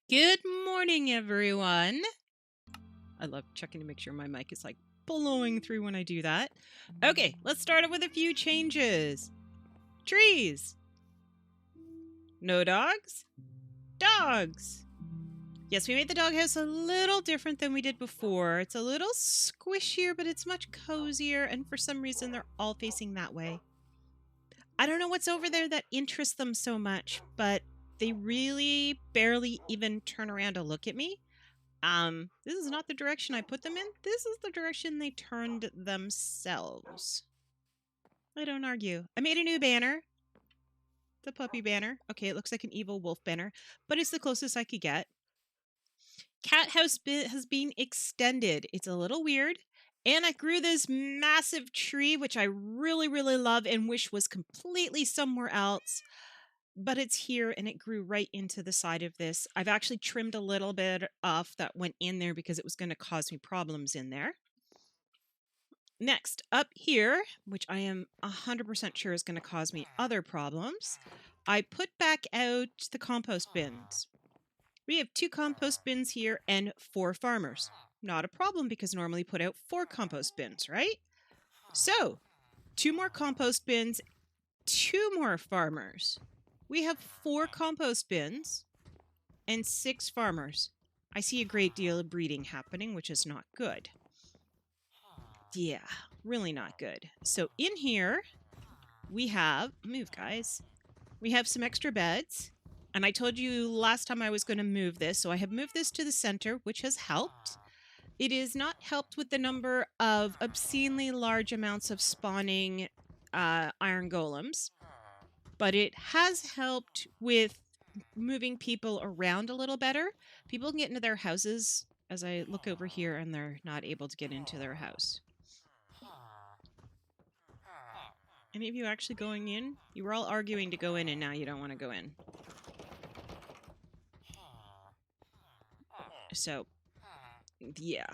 Good morning, everyone. I love checking to make sure my mic is like blowing through when I do that. Okay, let's start it with a few changes. Trees. No dogs. Dogs. Yes, we made the doghouse a little different than we did before. It's a little squishier, but it's much cozier, and for some reason they're all facing that way. I don't know what's over there that interests them so much, but they really barely even turn around to look at me. This is not the direction I put them in. This is the direction they turned themselves. I don't argue. I made a new banner. The puppy banner. Okay, it looks like an evil wolf banner, but it's the closest I could get. Cat house has been extended. It's a little weird. And I grew this massive tree, which I really, really love and wish was completely somewhere else. But it's here and it grew right into the side of this. I've actually trimmed a little bit off that went in there because it was going to cause me problems in there. Next, up here, which I am 100% sure is going to cause me other problems, I put back out the compost bins. We have 2 compost bins here and 4 farmers. Not a problem because normally put out 4 compost bins, right? So, 2 more compost bins, 2 more farmers. We have 4 compost bins and 6 farmers. I see a great deal of breeding happening, which is not good. Yeah, really not good. So in here, we have, move guys, we have some extra beds. And I told you last time I was going to move this, so I have moved this to the center, which has helped. It is not helped with the number of obscenely large amounts of spawning iron golems, but it has helped with moving people around a little better. People can get into their houses as I look over here and they're not able to get into their house. Any of you actually going in? You were all arguing to go in and now you don't want to go in. So, yeah.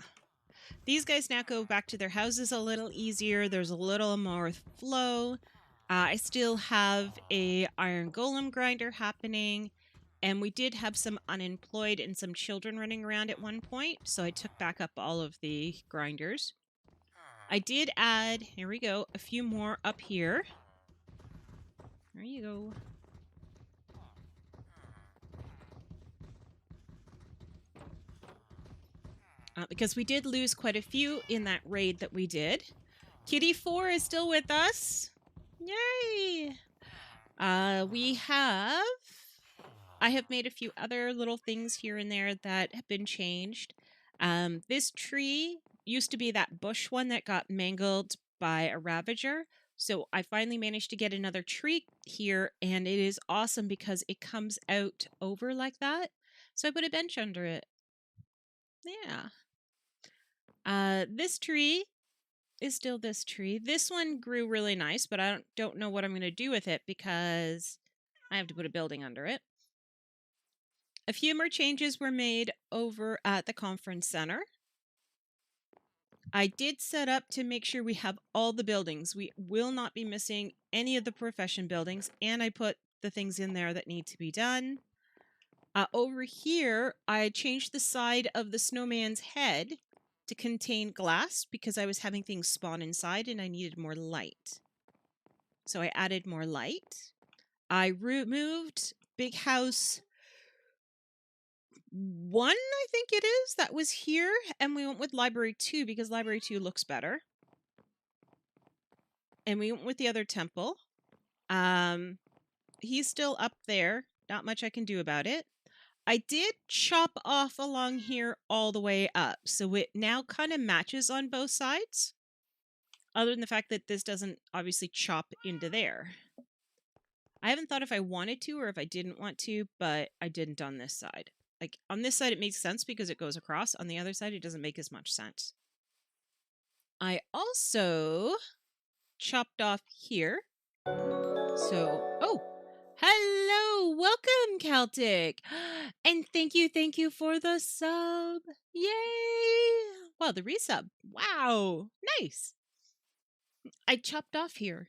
These guys now go back to their houses a little easier. There's a little more flow. I still have a iron golem grinder happening. And we did have some unemployed and some children running around at one point. So I took back up all of the grinders. I did add, here we go, a few more up here. There you go. Because we did lose quite a few in that raid that we did. Kitty 4 is still with us. Yay! I have made a few other little things here and there that have been changed. This tree used to be that bush one that got mangled by a ravager. So I finally managed to get another tree here, and it is awesome because it comes out over like that. So I put a bench under it. Yeah. This tree is still this tree. This one grew really nice, but I don't know what I'm going to do with it because I have to put a building under it. A few more changes were made over at the conference center. I did set up to make sure we have all the buildings. We will not be missing any of the profession buildings, and I put the things in there that need to be done. Over here, I changed the side of the snowman's head to contain glass because I was having things spawn inside and I needed more light. So I added more light. I removed Big House 1, I think it is, that was here, and we went with Library 2 because Library 2 looks better. And we went with the other temple. He's still up there. Not much I can do about it. I did chop off along here all the way up, so it now kind of matches on both sides. Other than the fact that this doesn't obviously chop into there. I haven't thought if I wanted to or if I didn't want to, but I didn't on this side. Like, on this side it makes sense because it goes across. On the other side it doesn't make as much sense. I also chopped off here. So, oh, hello, welcome, Celtic. And thank you for the sub. Yay! Wow, the resub. Wow, nice. I chopped off here.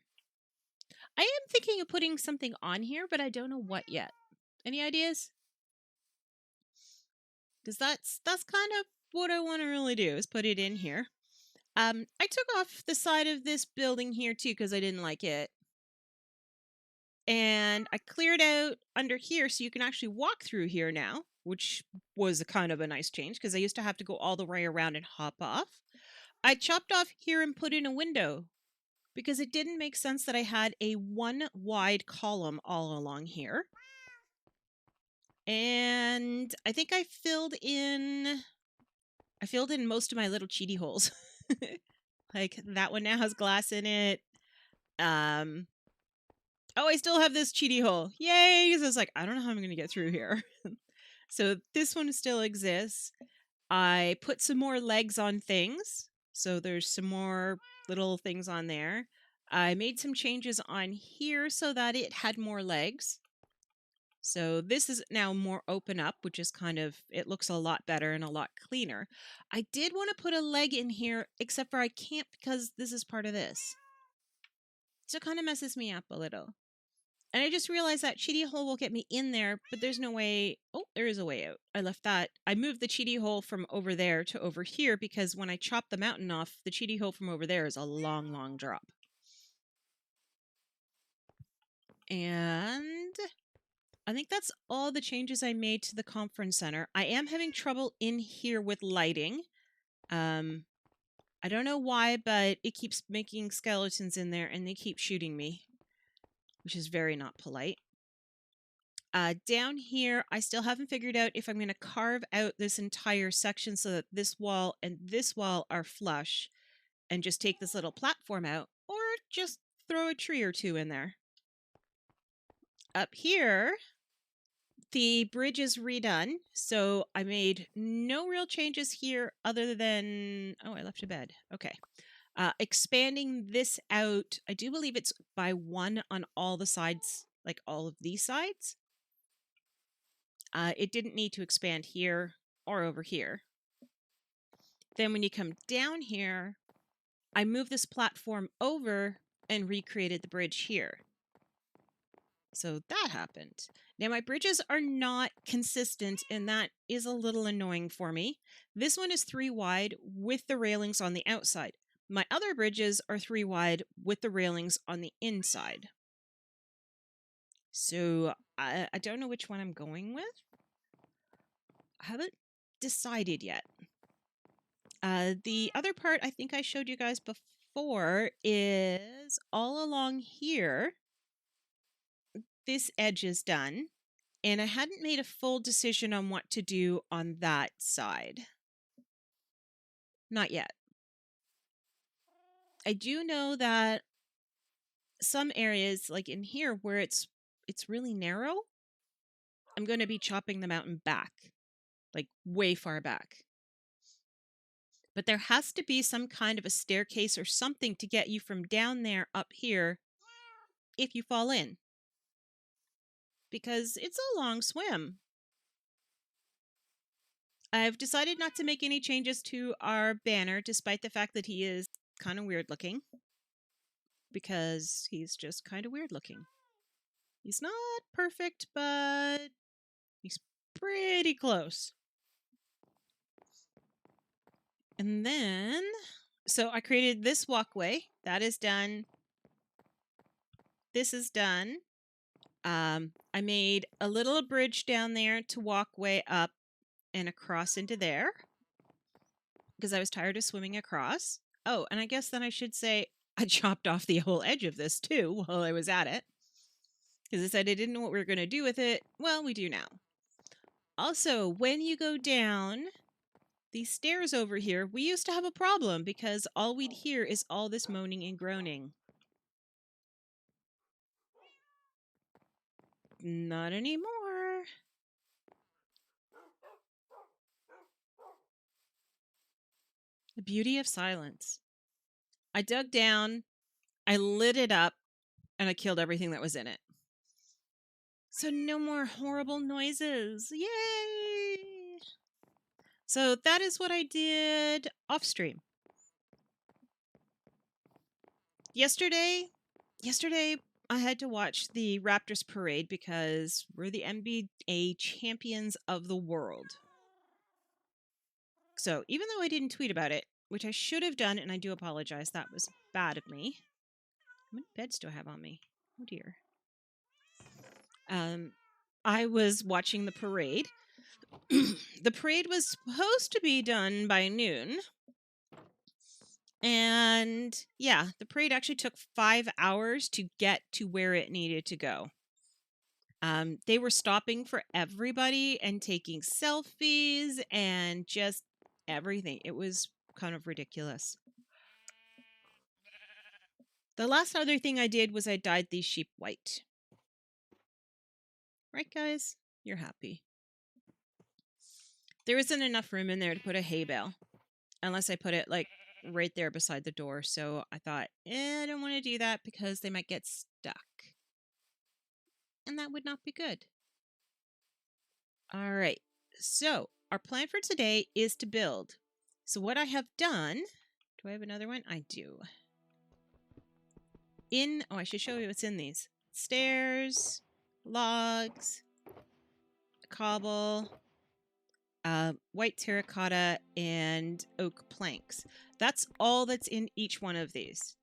I am thinking of putting something on here, but I don't know what yet. Any ideas? because that's kind of what I want to really do, is put it in here. I took off the side of this building here too because I didn't like it. And I cleared out under here so you can actually walk through here now, which was a kind of a nice change because I used to have to go all the way around and hop off. I chopped off here and put in a window because it didn't make sense that I had a one wide column all along here. And I think I filled in most of my little cheaty holes. Like that one now has glass in it. Oh, I still have this cheaty hole. Yay! So I was like, I don't know how I'm going to get through here. So this one still exists. I put some more legs on things. So there's some more little things on there. I made some changes on here so that it had more legs. So this is now more open up, which is kind of, it looks a lot better and a lot cleaner. I did want to put a leg in here, except for I can't because this is part of this. So it kind of messes me up a little. And I just realized that cheaty hole will get me in there, but there's no way. Oh, there is a way out. I left that. I moved the cheaty hole from over there to over here because when I chop the mountain off, the cheaty hole from over there is a long, long drop. And I think that's all the changes I made to the conference center. I am having trouble in here with lighting. I don't know why, but it keeps making skeletons in there and they keep shooting me, which is very not polite. Down here, I still haven't figured out if I'm going to carve out this entire section so that this wall and this wall are flush and just take this little platform out, or just throw a tree or two in there. Up here, the bridge is redone, so I made no real changes here other than... Oh, I left a bed. Okay. Expanding this out, I do believe it's by one on all the sides, like all of these sides. It didn't need to expand here or over here. Then when you come down here, I moved this platform over and recreated the bridge here. So that happened. Now my bridges are not consistent, and that is a little annoying for me. This one is 3 wide with the railings on the outside. My other bridges are 3 wide with the railings on the inside. So I don't know which one I'm going with. I haven't decided yet. The other part I think I showed you guys before is all along here. This edge is done, and I hadn't made a full decision on what to do on that side. Not yet. I do know that some areas, like in here where it's really narrow, I'm going to be chopping the mountain back, like way far back. But there has to be some kind of a staircase or something to get you from down there up here if you fall in. Because it's a long swim. I've decided not to make any changes to our banner, despite the fact that he is kind of weird looking. Because he's just kind of weird looking. He's not perfect, but he's pretty close. And then, so I created this walkway. That is done. This is done. I made a little bridge down there to walk way up and across into there because I was tired of swimming across. Oh, and I guess then I should say I chopped off the whole edge of this too while I was at it because I said I didn't know what we were going to do with it. Well, we do now. Also, when you go down these stairs over here, we used to have a problem because all we'd hear is all this moaning and groaning. Not anymore. The beauty of silence. I dug down, I lit it up, and I killed everything that was in it. So no more horrible noises. Yay! So that is what I did off stream. Yesterday I had to watch the Raptors parade because we're the NBA champions of the world. So even though I didn't tweet about it, which I should have done, and I do apologize, that was bad of me. How many beds do I have on me? Oh dear. I was watching the parade. The parade was supposed to be done by noon. And yeah, the parade actually took 5 hours to get to where it needed to go. They were stopping for everybody and taking selfies and just everything. It was kind of ridiculous. The last other thing I did was I dyed these sheep white. Right, guys? You're happy. There isn't enough room in there to put a hay bale. Unless I put it, like, right there beside the door. So I thought, I don't want to do that because they might get stuck. And that would not be good. All right. So our plan for today is to build. So what I have done... Do I have another one? I do. Oh, I should show you what's in these. Stairs, logs, cobble, white terracotta, and oak planks. That's all that's in each one of these.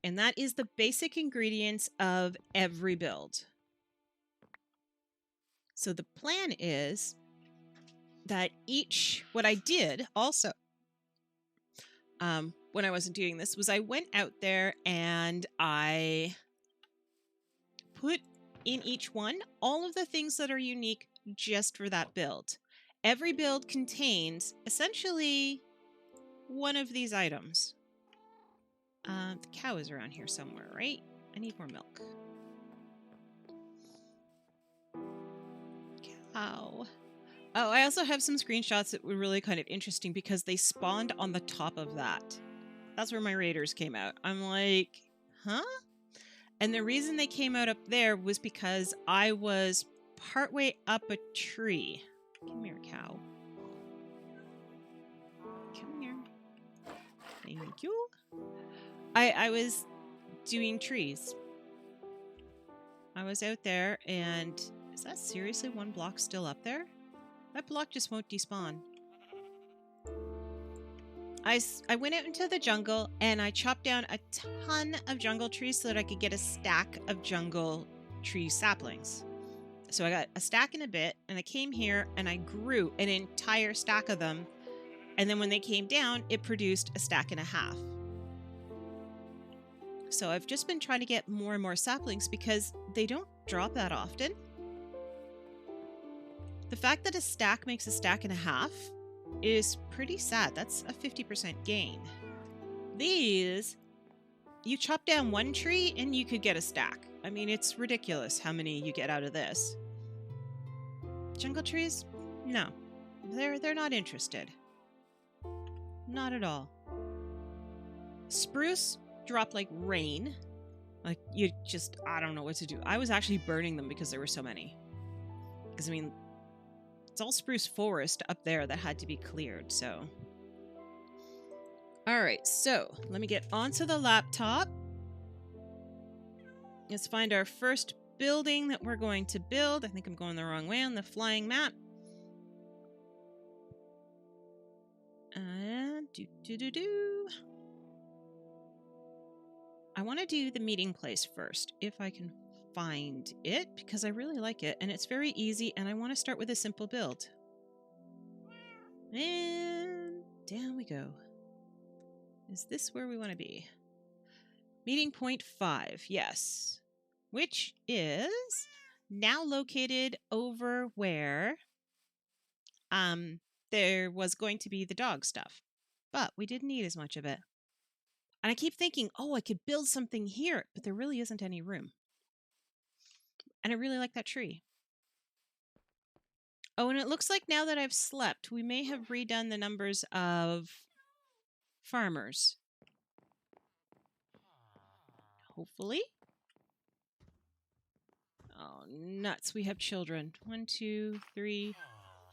And that is the basic ingredients of every build. So the plan is that what I did also, when I wasn't doing this, was I went out there and I put in each one all of the things that are unique just for that build. Every build contains essentially one of these items. The cow is around here somewhere, right? I need more milk. Cow. Oh, I also have some screenshots that were really kind of interesting because they spawned on the top of that. That's where my raiders came out. I'm like, huh? And the reason they came out up there was because I was partway up a tree. Come here, cow. Come here. Thank you. I was doing trees. I was out there and... Is that seriously one block still up there? That block just won't despawn. I went out into the jungle and I chopped down a ton of jungle trees so that I could get a stack of jungle tree saplings. So I got a stack in a bit and I came here and I grew an entire stack of them. And then when they came down, it produced a stack and a half. So I've just been trying to get more and more saplings because they don't drop that often. The fact that a stack makes a stack and a half is pretty sad. That's a 50% gain. These, you chop down one tree and you could get a stack. I mean, it's ridiculous how many you get out of this. Jungle trees? No. They're not interested. Not at all. Spruce drop like rain. Like, I don't know what to do. I was actually burning them because there were so many. Because, I mean, it's all spruce forest up there that had to be cleared, so. Alright, so let me get onto the laptop. Let's find our first building that we're going to build. I think I'm going the wrong way on the flying map. I want to do the meeting place first, if I can find it, because I really like it, and it's very easy, and I want to start with a simple build. And down we go. Is this where we want to be? Meeting point 5, yes. Which is now located over where there was going to be the dog stuff. But we didn't need as much of it. And I keep thinking, oh, I could build something here, but there really isn't any room. And I really like that tree. Oh, and it looks like now that I've slept, we may have redone the numbers of farmers. Hopefully. Oh, nuts. We have children. 1, 2, 3,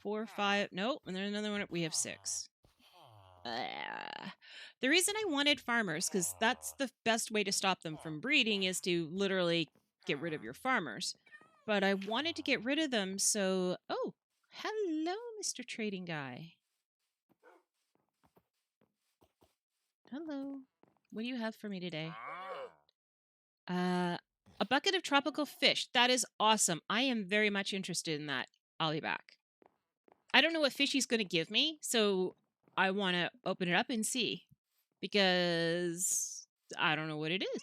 4, 5. Nope. And there's another one. We have 6. The reason I wanted farmers, because that's the best way to stop them from breeding, is to literally get rid of your farmers. But I wanted to get rid of them, so... Oh, hello, Mr. Trading Guy. Hello. What do you have for me today? A bucket of tropical fish. That is awesome. I am very much interested in that. I'll be back. I don't know what fish he's going to give me, so I want to open it up and see. Because I don't know what it is.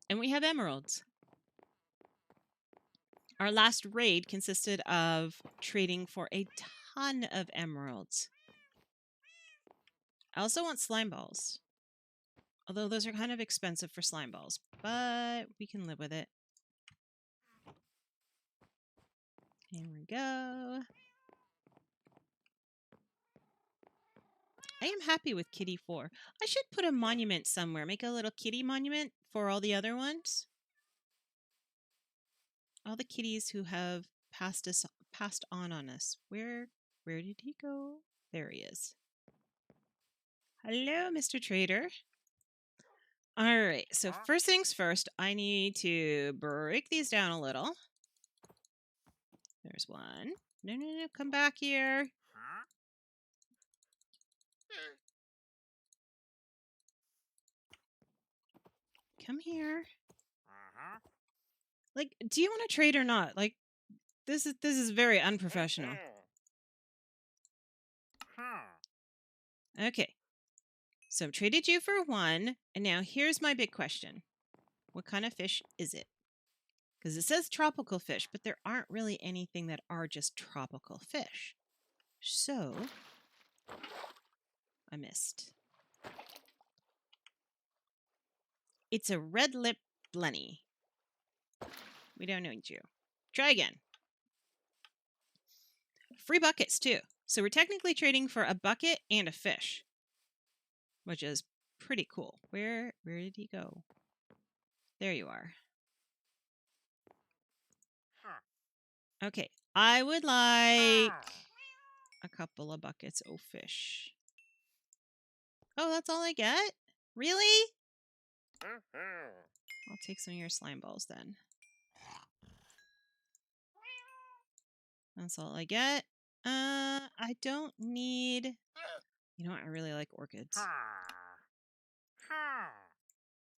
And we have emeralds. Our last raid consisted of trading for a ton of emeralds. I also want slime balls. Although those are kind of expensive for slime balls. But we can live with it. Here we go. I am happy with Kitty 4. I should put a monument somewhere. Make a little kitty monument for all the other ones. All the kitties who have passed on us. Where did he go? There he is. Hello, Mr. Trader. All right, so first things first, I need to break these down a little. There's one. No, come back here. Come here. Like, do you want to trade or not? Like, this is very unprofessional. Okay. So I've traded you for one, and now here's my big question. What kind of fish is it? Because it says tropical fish, but there aren't really anything that are just tropical fish. So, I missed. It's a red lip blenny. We don't need you. Try again. Free buckets, too. So we're technically trading for a bucket and a fish, which is pretty cool. Where did he go? There you are. Okay, I would like a couple of buckets of fish. Oh, that's all I get? Really? I'll take some of your slime balls then. That's all I get. I don't need... You know what? I really like orchids.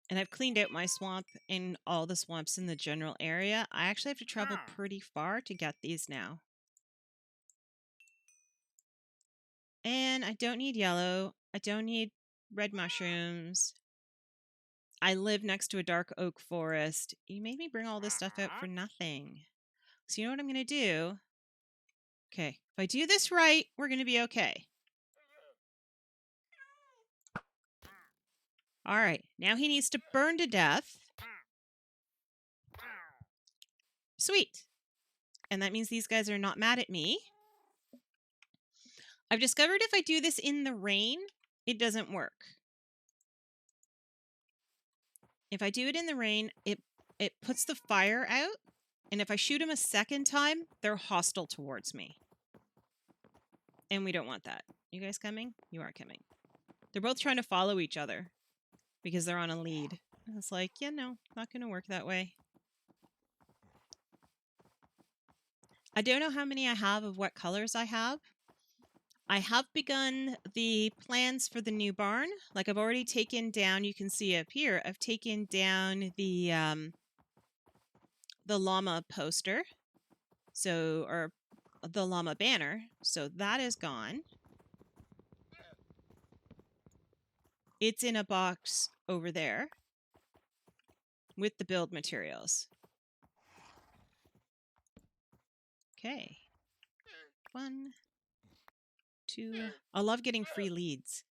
And I've cleaned out my swamp and all the swamps in the general area. I actually have to travel pretty far to get these now. And I don't need yellow. I don't need red mushrooms. I live next to a dark oak forest. You made me bring all this stuff out for nothing. So you know what I'm going to do? Okay, if I do this right, we're going to be okay. All right, now he needs to burn to death. Sweet. And that means these guys are not mad at me. I've discovered if I do this in the rain, it doesn't work. If I do it in the rain, it puts the fire out. And if I shoot them a second time, they're hostile towards me. And we don't want that. You guys coming? You are coming. They're both trying to follow each other because they're on a lead. And it's like, yeah, no, not going to work that way. I don't know how many I have of what colors I have. I have begun the plans for the new barn. Like I've already taken down, you can see up here, I've taken down the llama poster. So, or the llama banner. So that is gone. It's in a box over there with the build materials. Okay. 1, 2. I love getting free leads.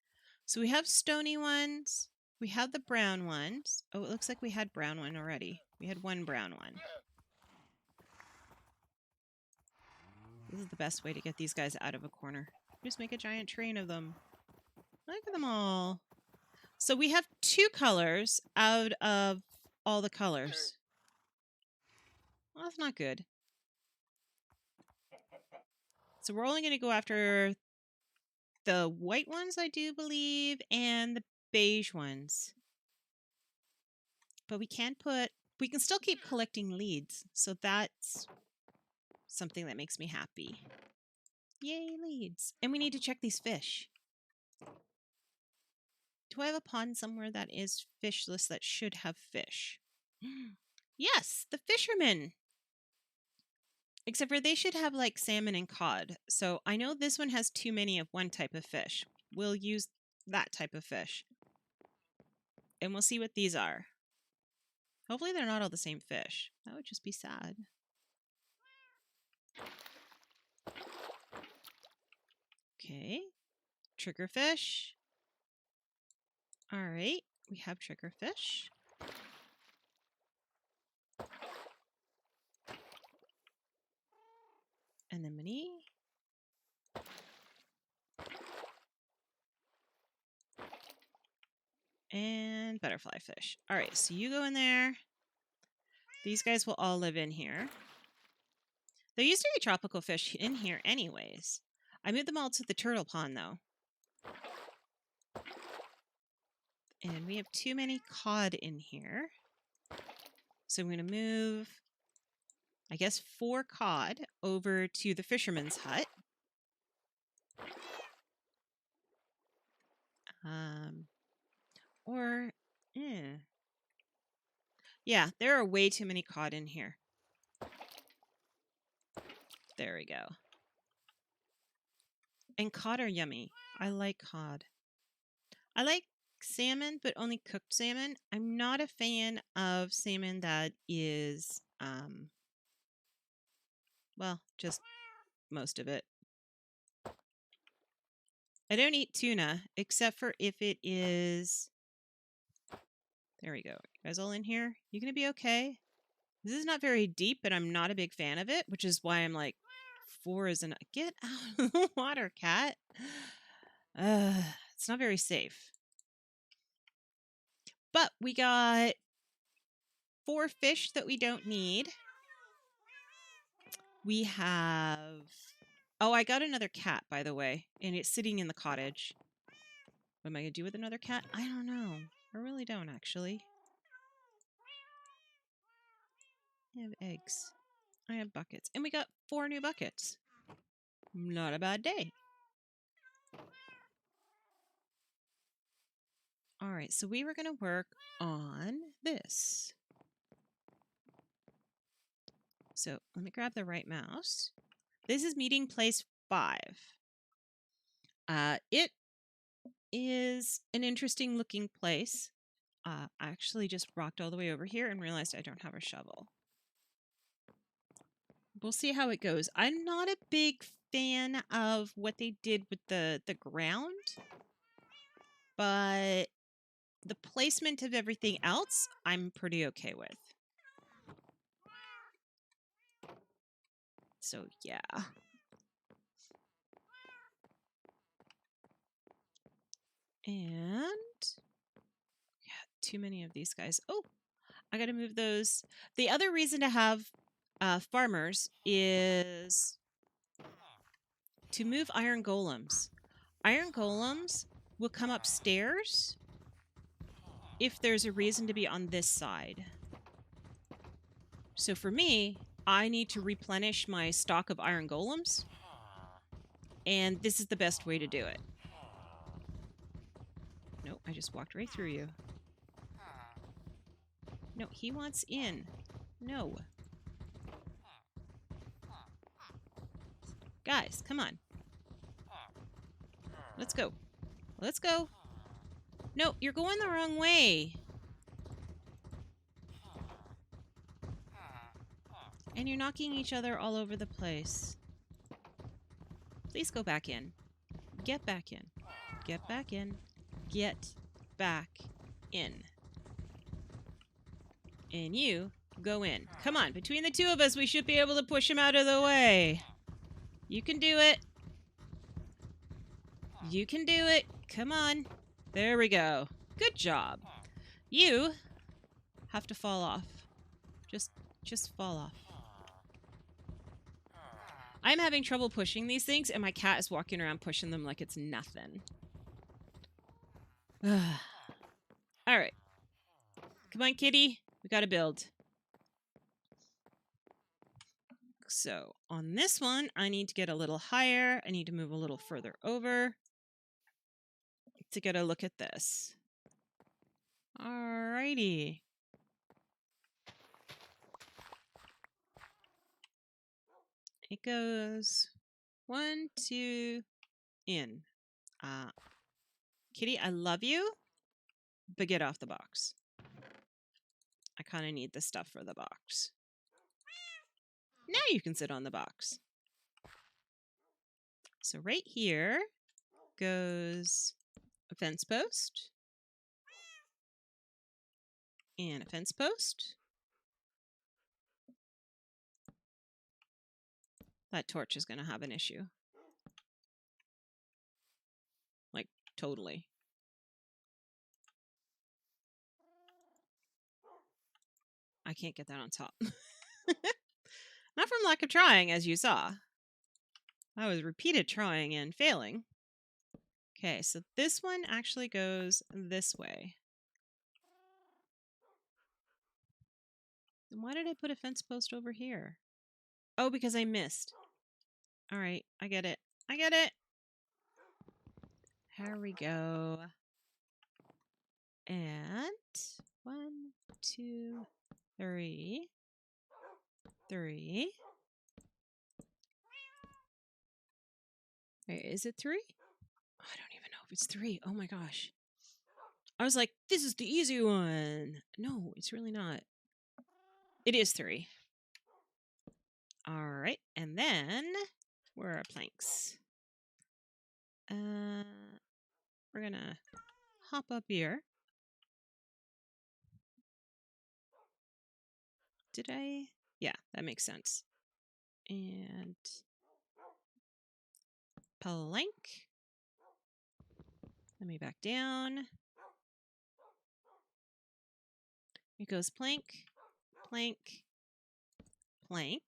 So we have stony ones. We have the brown ones. Oh, it looks like we had brown one already. We had one brown one. This is the best way to get these guys out of a corner. Just make a giant train of them. Look at them all. So we have 2 colors out of all the colors. Well, that's not good. So we're only going to go after the white ones, I do believe, and the beige ones. But we can still keep collecting leads. So that's something that makes me happy. Yay, leads. And we need to check these fish. do I have a pond somewhere that is fishless that should have fish? Yes, the fishermen. Except for they should have like salmon and cod. So I know this one has too many of one type of fish. We'll use that type of fish. And we'll see what these are. Hopefully they're not all the same fish. That would just be sad. Okay. Triggerfish. Alright. We have triggerfish. Anemone. And butterfly fish. Alright, so you go in there. These guys will all live in here. There used to be tropical fish in here anyways. I moved them all to the turtle pond, though. And we have too many cod in here. So I'm going to move, I guess, 4 cod over to the fisherman's hut. Yeah, there are way too many cod in here. There we go. And cod are yummy. I like cod. I like salmon, but only cooked salmon. I'm not a fan of salmon that is, well, just most of it. I don't eat tuna, except for if it is... There we go. You guys all in here? You gonna be okay? This is not very deep, but I'm not a big fan of it, which is why I'm like, 4 is enough. Get out of the water, cat. It's not very safe. But we got 4 fish that we don't need. We have... Oh, I got another cat, by the way, and it's sitting in the cottage. What am I going to do with another cat? I don't know. I really don't, actually. I have eggs. I have buckets. And we got 4 new buckets. Not a bad day. Alright, so we were going to work on this. So let me grab the right mouse. This is meeting place 5. It is an interesting looking place. I actually just rocked all the way over here and realized I don't have a shovel. We'll see how it goes. I'm not a big fan of what they did with the ground, but the placement of everything else, I'm pretty okay with. So, yeah. And... yeah, too many of these guys. Oh, I gotta move those. The other reason to have farmers is to move iron golems. Iron golems will come upstairs if there's a reason to be on this side. So for me, I need to replenish my stock of iron golems, and this is the best way to do it. Nope, I just walked right through you. No, he wants in. No. Guys, come on. Let's go. Let's go. No, you're going the wrong way. And you're knocking each other all over the place. Please go back in. Get back in. Get back in. Get back in. And you go in. Come on, between the 2 of us, we should be able to push him out of the way. You can do it. You can do it. Come on. There we go. Good job. You have to fall off. Just fall off. I'm having trouble pushing these things, and my cat is walking around pushing them like it's nothing. Alright. Come on, kitty. We gotta build. So, on this one, I need to get a little higher. I need to move a little further over to get a look at this. Alrighty. It goes 1, 2, in. Kitty, I love you, but get off the box. I kind of need the stuff for the box. Now you can sit on the box. So right here goes a fence post. And a fence post. That torch is going to have an issue. Like, totally. I can't get that on top. Not from lack of trying, as you saw. I was repeated trying and failing. Okay, so this one actually goes this way. Then why did I put a fence post over here? Oh, because I missed. All right, I get it. I get it. Here we go. And 1, 2, 3. 3. Wait, is it 3? I don't even know if it's 3. Oh my gosh. I was like, this is the easy one. No, it's really not. It is 3. All right, and then where are our planks? We're gonna hop up here. Did I? Yeah, that makes sense. And plank. Let me back down. It goes plank, plank, plank.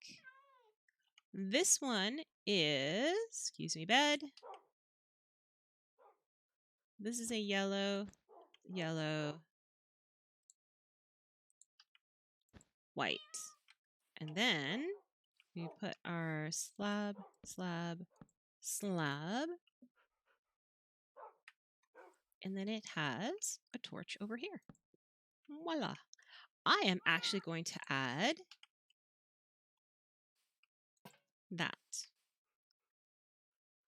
This one is, excuse me, bed. This is a yellow, yellow, white. And then we put our slab, slab, slab. And then it has a torch over here. Voila. I am actually going to add that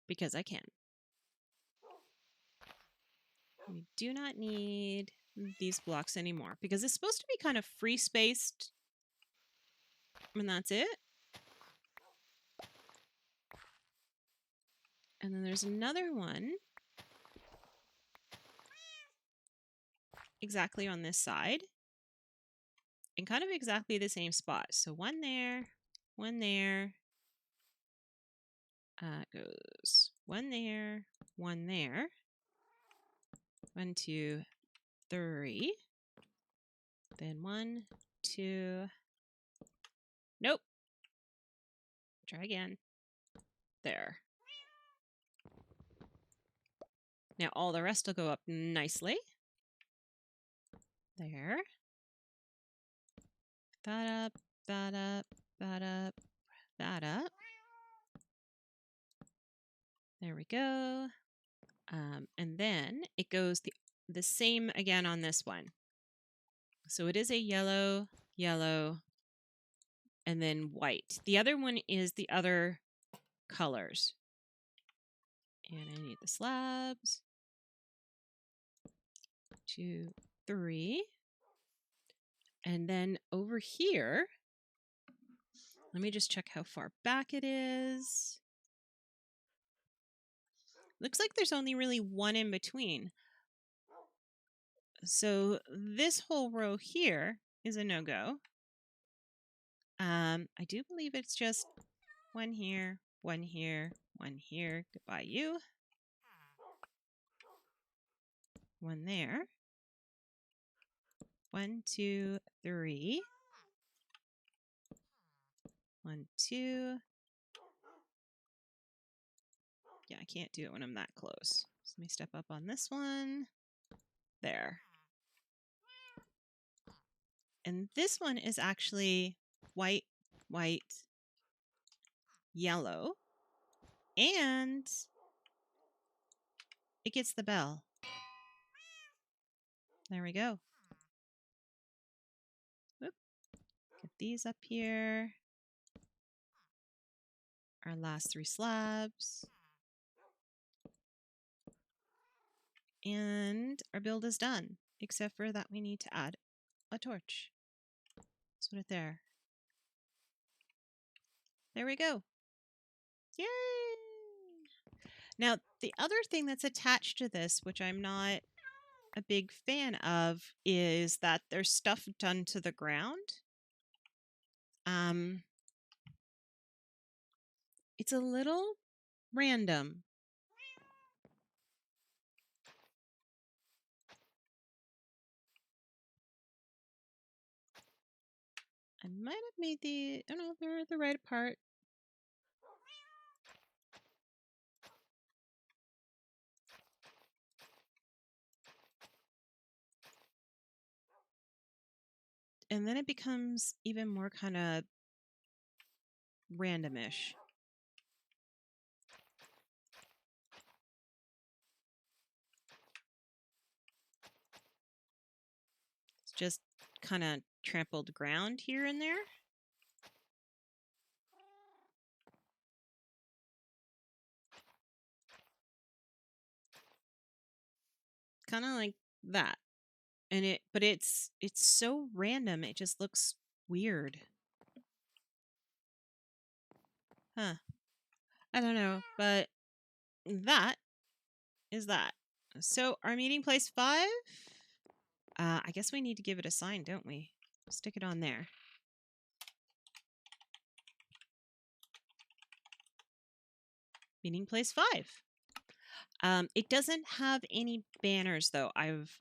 because I can. We do not need these blocks anymore because it's supposed to be kind of free spaced. And that's it. And then there's another one exactly on this side and kind of exactly the same spot. So one there, one there. Goes one there, one there. 1, 2, 3. Then 1, 2. Nope. Try again. There. Now all the rest will go up nicely. There. That up, that up, that up, that up. There we go. And then it goes the same again on this one. So it is a yellow, yellow, and then white. The other one is the other colors. And I need the slabs. 2, 3. And then over here, let me just check how far back it is. Looks like there's only really one in between. So this whole row here is a no-go. I do believe it's just one here, one here, one here. Goodbye, you. One there. 1, 2, 3. 1, 2. Yeah, I can't do it when I'm that close. So let me step up on this one. There. And this one is actually white, white, yellow. And it gets the bell. There we go. these up here. Our last 3 slabs. And our build is done, except for that we need to add a torch. Let's put it there. There we go. Yay! Now, the other thing that's attached to this, which I'm not a big fan of, is that there's stuff done to the ground. It's a little random. I might have made the, I don't know, they're the right apart. And then it becomes even more kind of randomish. It's just kind of trampled ground here and there. Kind of like that. And but it's so random, it just looks weird. Huh. I don't know, but that is that. So our meeting place 5, I guess we need to give it a sign, don't we? Stick it on there. Meeting place 5. It doesn't have any banners though, I've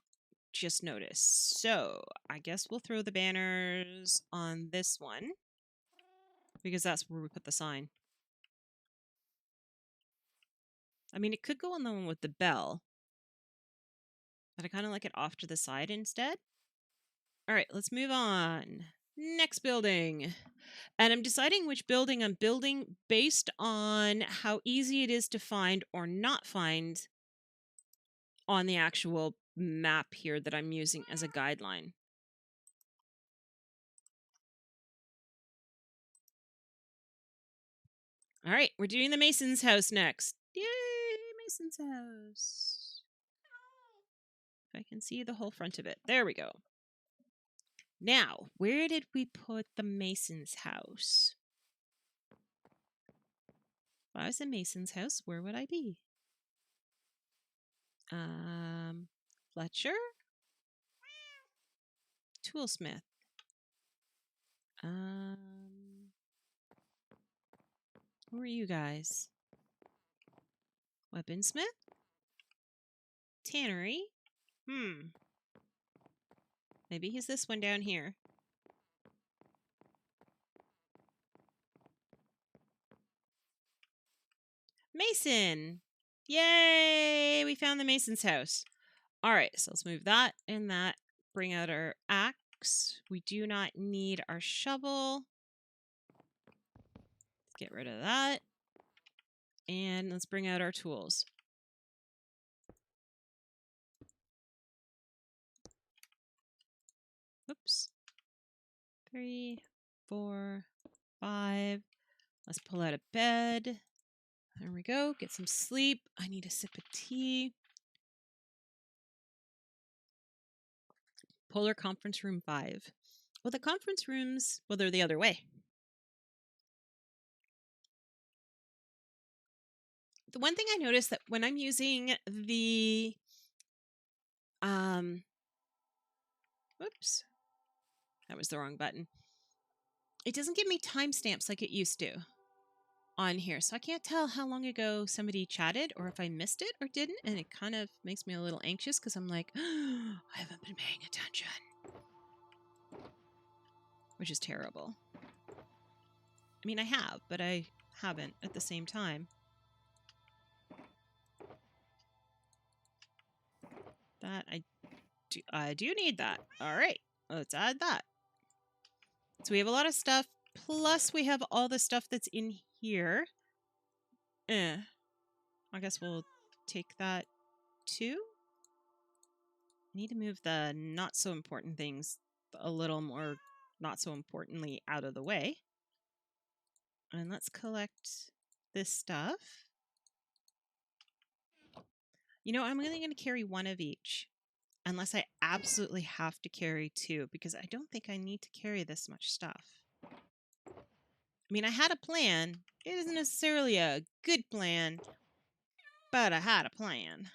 just noticed. So I guess we'll throw the banners on this one because that's where we put the sign. I mean, it could go on the one with the bell, but I kind of like it off to the side instead. All right, let's move on. Next building. And I'm deciding which building I'm building based on how easy it is to find or not find on the actual map here that I'm using as a guideline. All right, we're doing the Mason's house next. Yay, Mason's house. If I can see the whole front of it. There we go. Now, where did we put the Mason's house? If I was a Mason's house, where would I be? Fletcher? Toolsmith. Who are you guys? Weaponsmith? Tannery? Maybe he's this one down here. Mason! Yay! We found the Mason's house. Alright, so let's move that and that. Bring out our axe. We do not need our shovel. Let's get rid of that. And let's bring out our tools. Oops. 3, 4, 5. Let's pull out of bed. There we go. Get some sleep. I need a sip of tea. Polar Conference Room 5. Well, the conference rooms, well, they're the other way. The one thing I noticed that when I'm using the, whoops, that was the wrong button. It doesn't give me timestamps like it used to on here. So I can't tell how long ago somebody chatted or if I missed it or didn't. And it kind of makes me a little anxious because I'm like, oh, I haven't been paying attention. Which is terrible. I mean, I have, but I haven't at the same time. That I do need that. All right, let's add that. So we have a lot of stuff, plus we have all the stuff that's in here. I guess we'll take that too. I need to move the not so important things a little more not so importantly, out of the way. And let's collect this stuff. You know, I'm only going to carry one of each, unless I absolutely have to carry two, because I don't think I need to carry this much stuff. I mean, I had a plan. It isn't necessarily a good plan, but I had a plan.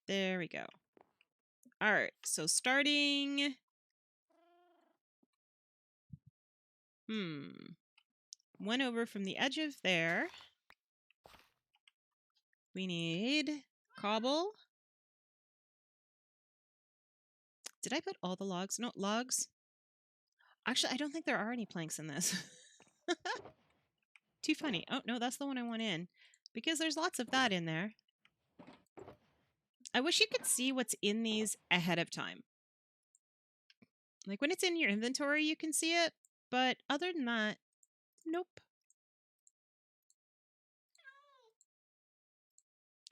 There we go. All right, so starting... One over from the edge of there. We need cobble. Did I put all the logs? No, logs. Actually, I don't think there are any planks in this. Too funny. Oh, no, that's the one I want in. Because there's lots of that in there. I wish you could see what's in these ahead of time. Like when it's in your inventory, you can see it. But other than that, nope.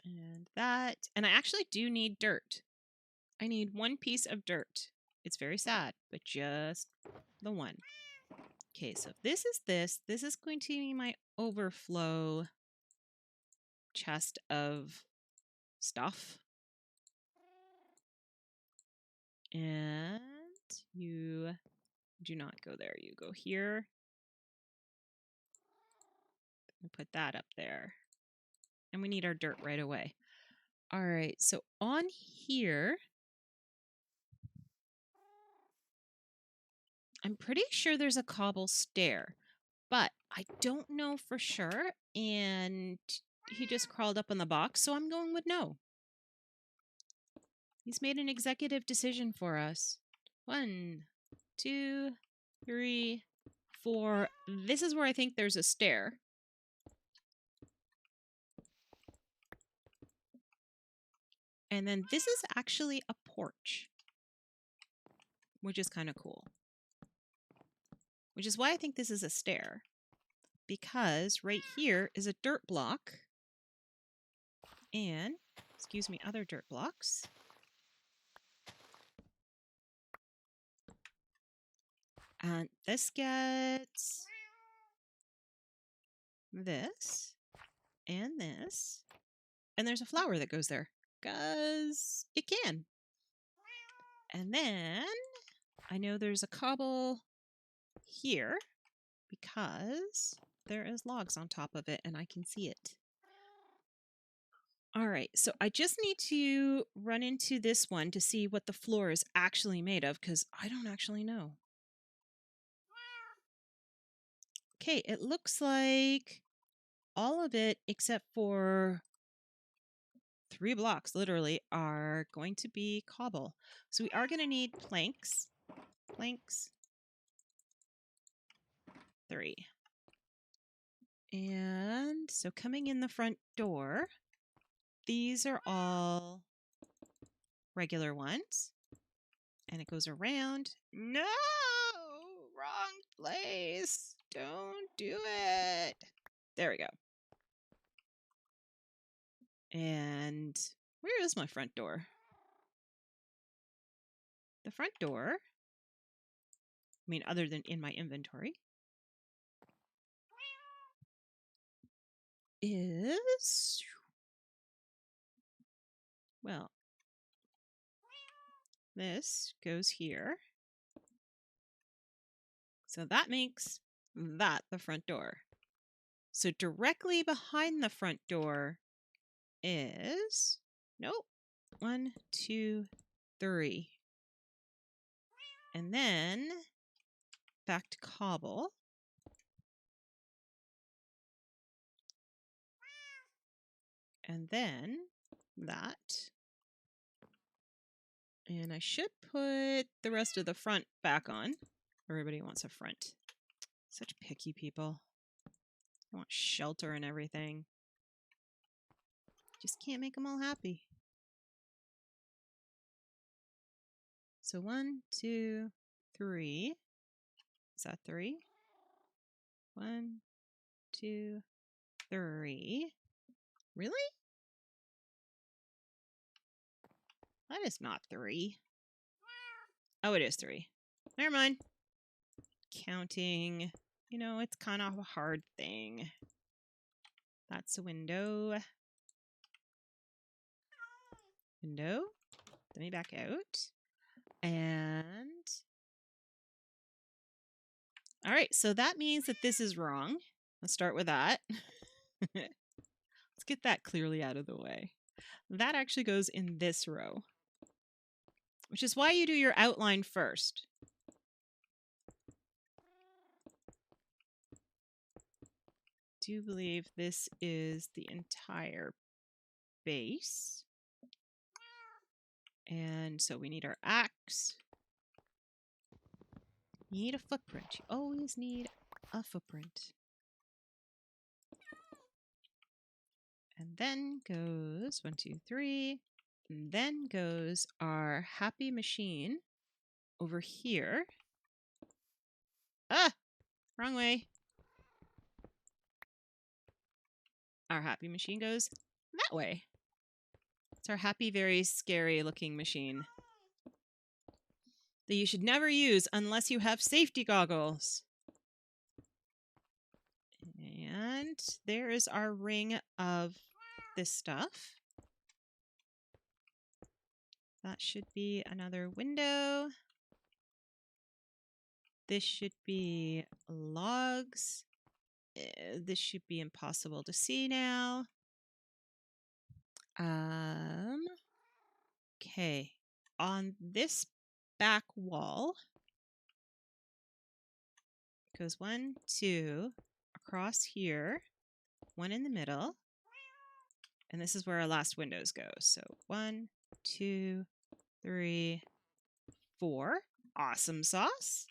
And that. And I actually do need dirt. I need one piece of dirt. It's very sad, but just the one. Okay, so if this is this. This is going to be my overflow chest of stuff. And you do not go there. You go here. And put that up there. And we need our dirt right away. All right, so on here, I'm pretty sure there's a cobble stair, but I don't know for sure. And he just crawled up on the box, so I'm going with no. He's made an executive decision for us. 1, 2, 3, 4. This is where I think there's a stair. And then this is actually a porch, which is kind of cool. Which is why I think this is a stair. Because right here is a dirt block. And, excuse me, other dirt blocks. And this gets this and this. And there's a flower that goes there. Because it can. And then I know there's a cobble here because there is logs on top of it and I can see it. All right, so I just need to run into this one to see what the floor is actually made of because I don't actually know. Okay, it looks like all of it except for 3 blocks, literally, are going to be cobble. So we are going to need planks. Planks. 3. And so coming in the front door, these are all regular ones. And it goes around. No! Wrong place. Don't do it. There we go. And where is my front door? The front door, I mean, other than in my inventory, is, well, this goes here. So that makes that the front door. So directly behind the front door is, nope, 1, 2, 3. And then back to cobble. And then that. And I should put the rest of the front back on. Everybody wants a front. Such picky people. They want shelter and everything. Just can't make them all happy. So 1, 2, 3. Is that 3? 1, 2, 3. Really? That is not 3. Oh, it is 3. Never mind. Counting. You know, it's kind of a hard thing. That's a window. Window. Let me back out. And... all right, so that means that this is wrong. Let's start with that. Let's get that clearly out of the way. That actually goes in this row, which is why you do your outline first. I do believe this is the entire base. And so we need our axe. Need a footprint. You always need a footprint. And then goes 1, 2, 3. And then goes our happy machine over here. Ah! Wrong way. Our happy machine goes that way. It's our happy, very scary looking machine that you should never use unless you have safety goggles. And there is our ring of this stuff. That should be another window. This should be logs. This should be impossible to see now. Okay. On this back wall goes 1, 2 across here, 1 in the middle, and this is where our last windows go. So 1, 2, 3, 4. Awesome sauce.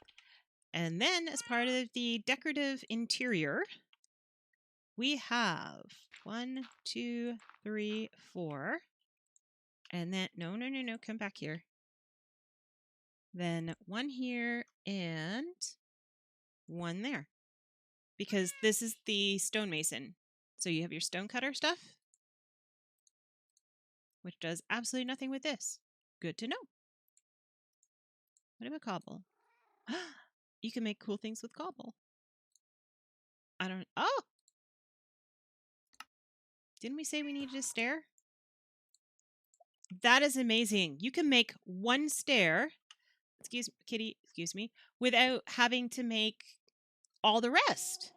And then as part of the decorative interior, we have 1, 2, 3, 4. And then, no, come back here. Then 1 here and 1 there. Because this is the stonemason. So you have your stonecutter stuff, which does absolutely nothing with this. Good to know. What about cobble? You can make cool things with cobble. I don't... oh! Didn't we say we needed a stair? That is amazing. You can make 1 stair, Kitty, excuse me, without having to make all the rest.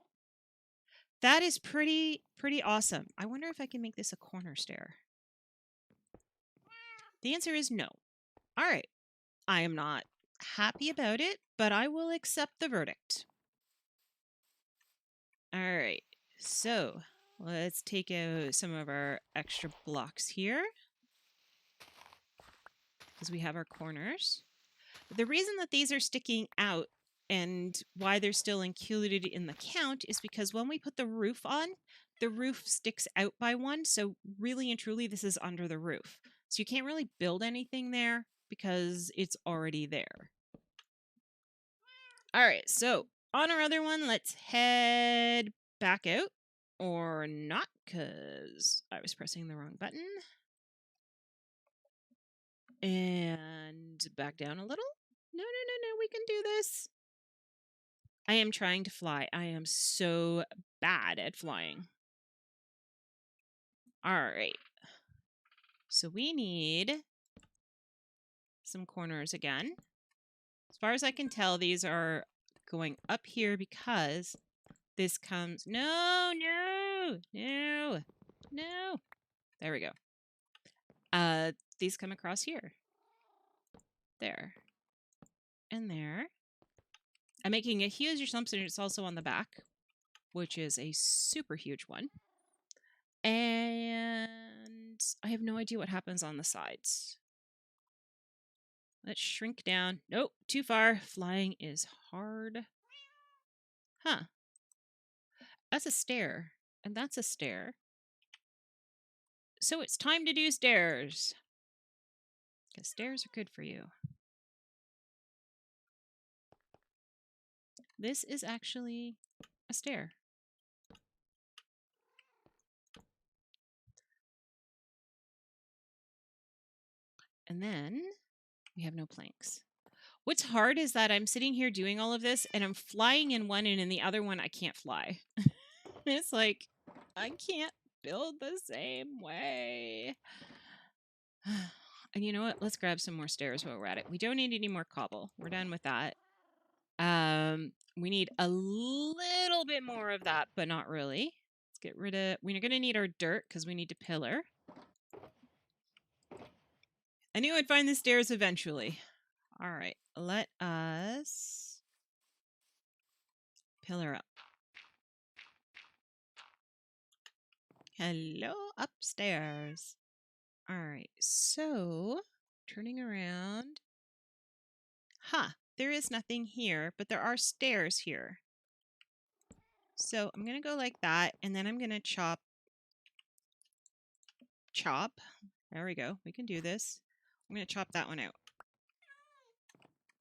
That is pretty awesome. I wonder if I can make this a corner stair. The answer is no. All right. I am not happy about it, but I will accept the verdict. All right. So let's take out some of our extra blocks here, because we have our corners. The reason that these are sticking out and why they're still included in the count is because when we put the roof on, the roof sticks out by 1. So really and truly, this is under the roof. So you can't really build anything there because it's already there. All right, so on our other one, let's head back out. Or not, because I was pressing the wrong button. And back down a little. No, we can do this. I am trying to fly. I am so bad at flying. All right. So we need some corners again. As far as I can tell, these are going up here because this comes... No. There we go. These come across here. There. And there. I'm making a huge assumption it's also on the back, which is a super huge one. And I have no idea what happens on the sides. Let's shrink down. Nope, too far. Flying is hard. Huh. That's a stair. And that's a stair. So it's time to do stairs. Because stairs are good for you. This is actually a stair. And then we have no planks. What's hard is that I'm sitting here doing all of this and I'm flying in one and in the other one I can't fly. It's like, I can't build the same way. And you know what? Let's grab some more stairs while we're at it. We don't need any more cobble. We're done with that. We need a little bit more of that, but not really. Let's get rid of... We're going to need our dirt because we need to pillar. I knew I'd find the stairs eventually. All right, let us pillar up. Hello, upstairs. All right, so turning around. There is nothing here, but there are stairs here. So I'm going to go like that, and then I'm going to chop. There we go. We can do this. I'm going to chop that one out.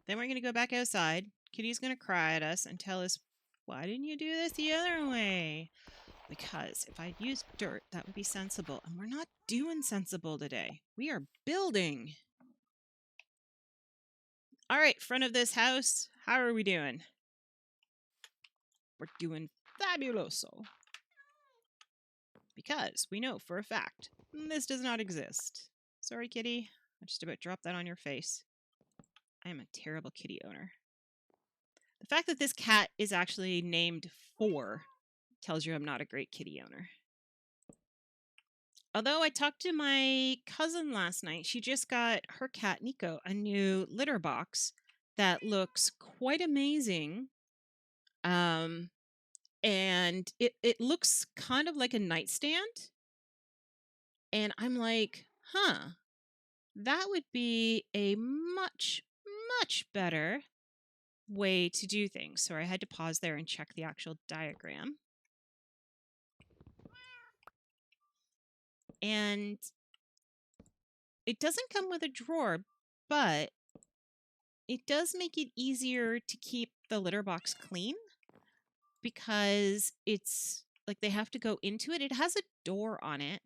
Then we're going to go back outside. Kitty's going to cry at us and tell us, why didn't you do this the other way? Because if I'd used dirt, that would be sensible. And we're not doing sensible today. We are building. All right, front of this house, how are we doing? We're doing fabuloso. Because we know for a fact this does not exist. Sorry, kitty. I just about dropped that on your face. I am a terrible kitty owner. The fact that this cat is actually named 4 tells you I'm not a great kitty owner. Although I talked to my cousin last night, she just got her cat Nico a new litter box that looks quite amazing. And it looks kind of like a nightstand. And I'm like, that would be a much, much better way to do things. So I had to pause there and check the actual diagram. And it doesn't come with a drawer, but it does make it easier to keep the litter box clean because it's like they have to go into it. It has a door on it.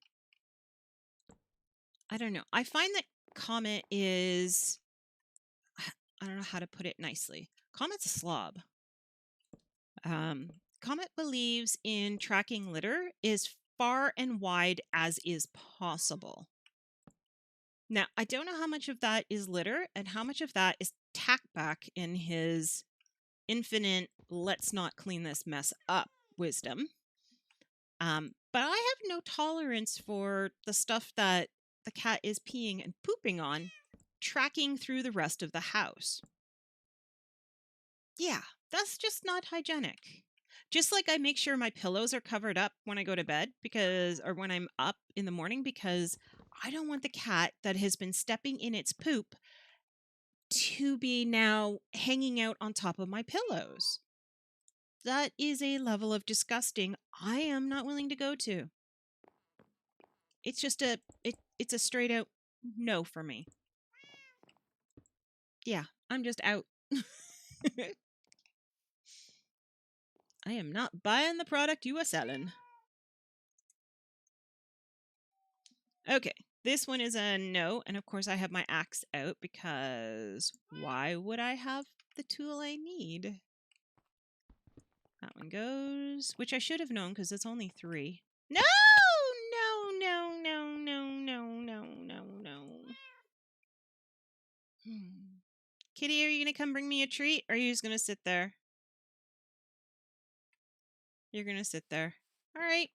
I don't know. I find that Comet is... I don't know how to put it nicely. Comet's a slob. Comet believes in tracking litter as far and wide as is possible. Now, I don't know how much of that is litter and how much of that is tack back in his infinite let's not clean this mess up wisdom. But I have no tolerance for the stuff that the cat is peeing and pooping on tracking through the rest of the house. Yeah, that's just not hygienic. Just like I make sure my pillows are covered up when I go to bed or when I'm up in the morning, because I don't want the cat that has been stepping in its poop to be now hanging out on top of my pillows. That is a level of disgusting I am not willing to go to. It's just it's a straight out no for me. Yeah, I'm just out. I am not buying the product you are selling. Okay, this one is a no, and of course I have my axe out because why would I have the tool I need? That one goes, which I should have known because it's only 3. No! No, no, no, no, no, no, no, no. Kitty, are you going to come bring me a treat, or are you just going to sit there? You're going to sit there. All right.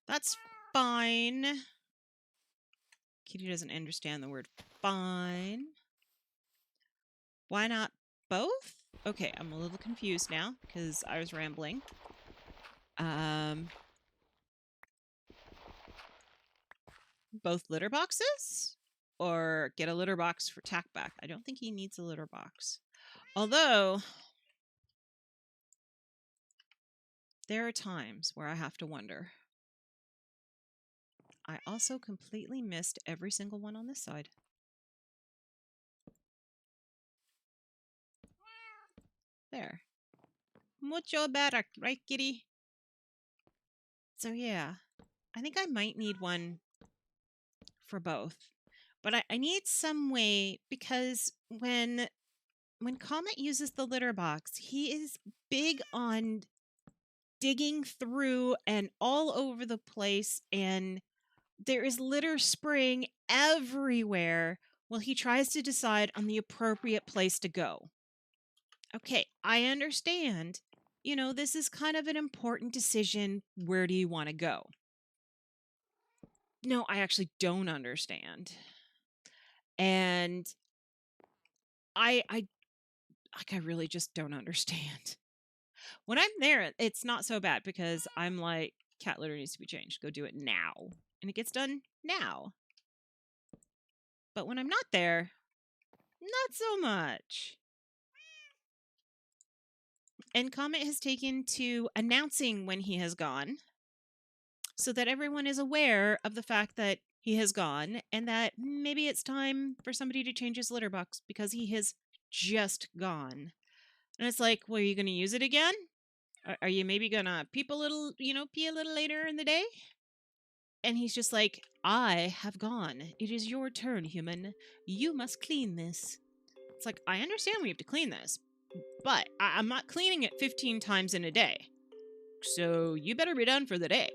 That's fine. Kitty doesn't understand the word fine. Why not both? Okay, I'm a little confused now because I was rambling. Both litter boxes? Or get a litter box for tack back? I don't think he needs a litter box. Although, there are times where I have to wonder. I also completely missed every single one on this side. There. Mucho better, right, kitty? So yeah, I think I might need one for both. But I need some way, because when when Comet uses the litter box, he is big on digging through and all over the place, and there is litter spraying everywhere while he tries to decide on the appropriate place to go. Okay, I understand. You know, this is kind of an important decision. Where do you want to go? No, I actually don't understand. And I really just don't understand. When I'm there, it's not so bad because I'm like, cat litter needs to be changed. Go do it now. And it gets done now. But when I'm not there, not so much. And Comet has taken to announcing when he has gone so that everyone is aware of the fact that he has gone and that maybe it's time for somebody to change his litter box because he has just gone. And it's like, well, are you going to use it again? Are you maybe going to pee a little later in the day? And he's just like, I have gone. It is your turn, human. You must clean this. It's like, I understand we have to clean this, but I'm not cleaning it 15 times in a day. So you better be done for the day.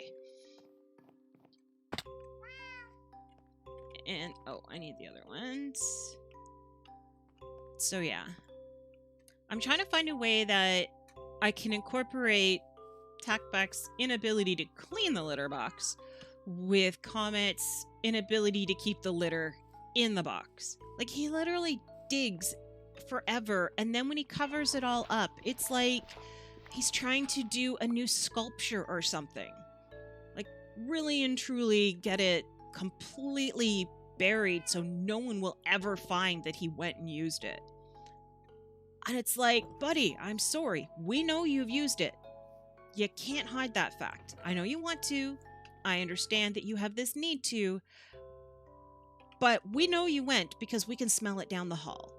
And, oh, I need the other ones. So yeah. I'm trying to find a way that I can incorporate Tackback's inability to clean the litter box with Comet's inability to keep the litter in the box. Like, he literally digs forever, and then when he covers it all up, it's like he's trying to do a new sculpture or something. Like, really and truly get it completely buried so no one will ever find that he went and used it. And it's like, buddy, I'm sorry. We know you've used it. You can't hide that fact. I know you want to. I understand that you have this need to. But we know you went because we can smell it down the hall.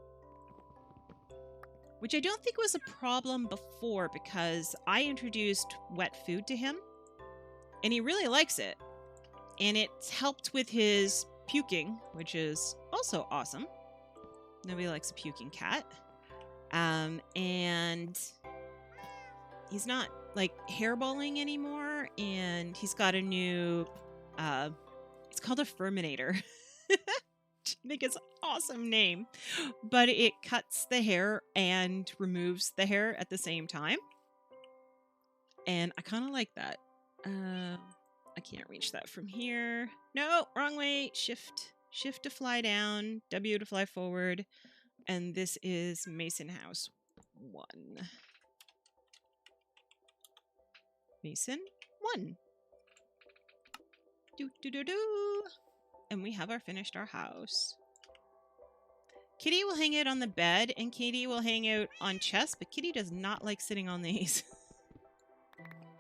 Which I don't think was a problem before because I introduced wet food to him. And he really likes it. And it's helped with his puking, which is also awesome. Nobody likes a puking cat. And he's not like hairballing anymore, and he's got a new it's called a Furminator. I think it's an awesome name, but it cuts the hair and removes the hair at the same time, and I kind of like that. I can't reach that from here. No, wrong way. Shift to fly down, W to fly forward, and this is Mason House 1. Mason 1. Do. And we have finished our house. Kitty will hang out on the bed, and Katie will hang out on chests, but Kitty does not like sitting on these.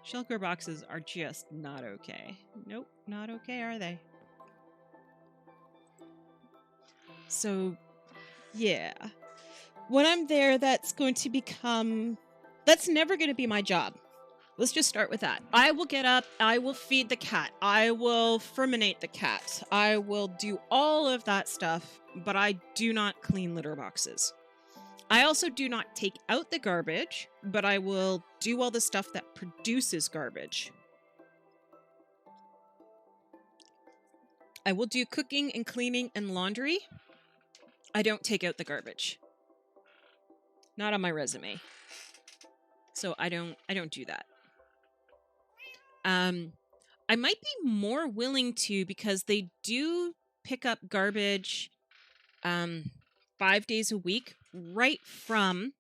Shulker boxes are just not okay. Nope, not okay, are they? So, yeah. When I'm there, that's never going to be my job. Let's just start with that. I will get up, I will feed the cat, I will furminate the cat, I will do all of that stuff, but I do not clean litter boxes. I also do not take out the garbage, but I will do all the stuff that produces garbage. I will do cooking and cleaning and laundry. I don't take out the garbage. Not on my resume. So I don't do that. I might be more willing to because they do pick up garbage 5 days a week right from...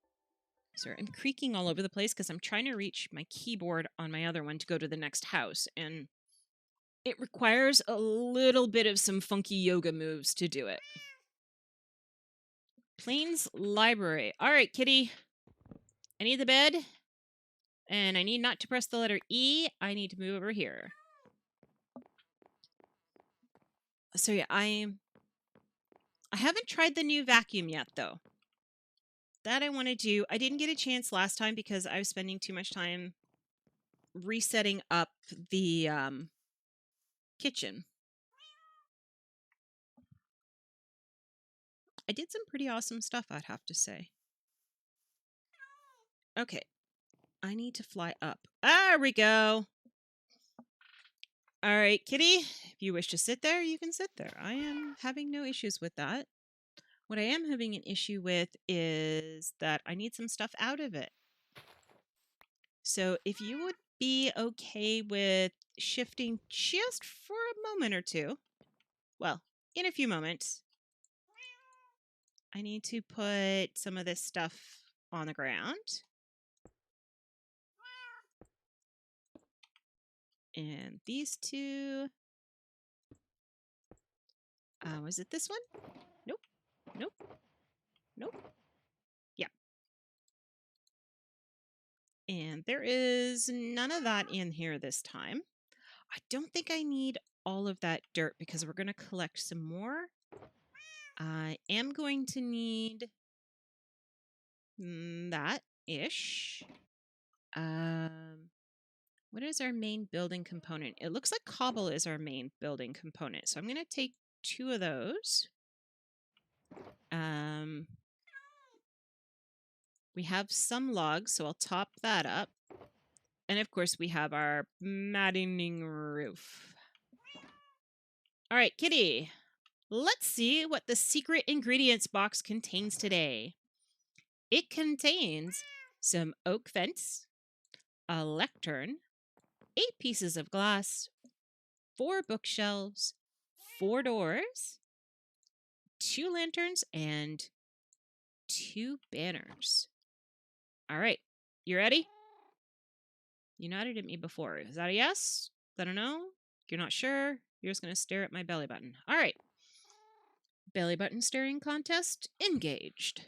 Sorry, I'm creaking all over the place because I'm trying to reach my keyboard on my other one to go to the next house, and it requires a little bit of some funky yoga moves to do it. Plains Library. All right, kitty. I need the bed. And I need not to press the letter E. I need to move over here. So yeah, I haven't tried the new vacuum yet, though. That I want to do. I didn't get a chance last time because I was spending too much time resetting up the kitchen. I did some pretty awesome stuff, I'd have to say. Okay. I need to fly up. There we go. All right, kitty. If you wish to sit there, you can sit there. I am having no issues with that. What I am having an issue with is that I need some stuff out of it. So if you would be okay with shifting just for a moment or two, well, in a few moments, I need to put some of this stuff on the ground. And these two. Was it this one? Nope. Nope. Nope. Yeah. And there is none of that in here this time. I don't think I need all of that dirt because we're going to collect some more. I am going to need that-ish. What is our main building component? It looks like cobble is our main building component. So I'm going to take 2 of those. We have some logs, so I'll top that up. And of course, we have our maddening roof. All right, kitty. Let's see what the secret ingredients box contains today. It contains some oak fence, a lectern, 8 pieces of glass, 4 bookshelves, 4 doors, 2 lanterns, and 2 banners. All right, you ready? You nodded at me before. Is that a yes? Is that a no? You're not sure? You're just going to stare at my belly button. All right. Belly button staring contest engaged.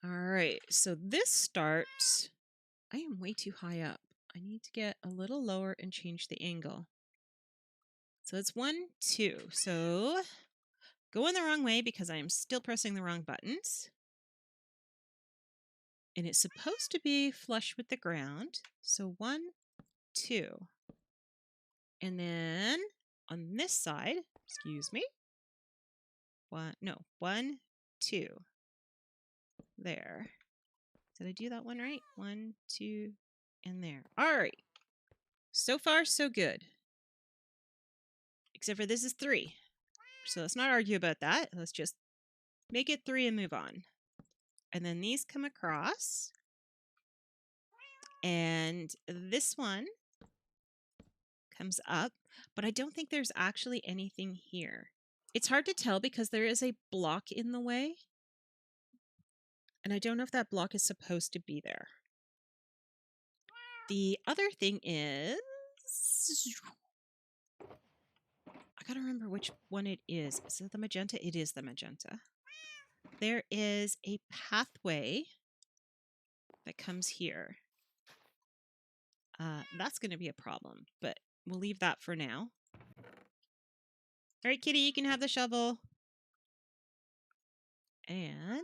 All right, so this starts... I am way too high up. I need to get a little lower and change the angle. So it's 1, 2. So going the wrong way because I am still pressing the wrong buttons. And it's supposed to be flush with the ground. So 1, 2. And then on this side, excuse me. 1, 2. There. Did I do that one right? 1, 2, and there. All right. So far, so good. Except for this is 3. So let's not argue about that. Let's just make it 3 and move on. And then these come across. And this one comes up. But I don't think there's actually anything here. It's hard to tell because there is a block in the way. And I don't know if that block is supposed to be there. The other thing is... I gotta remember which one it is. Is it the magenta? It is the magenta. There is a pathway that comes here. That's going to be a problem, but we'll leave that for now. All right, kitty, you can have the shovel. And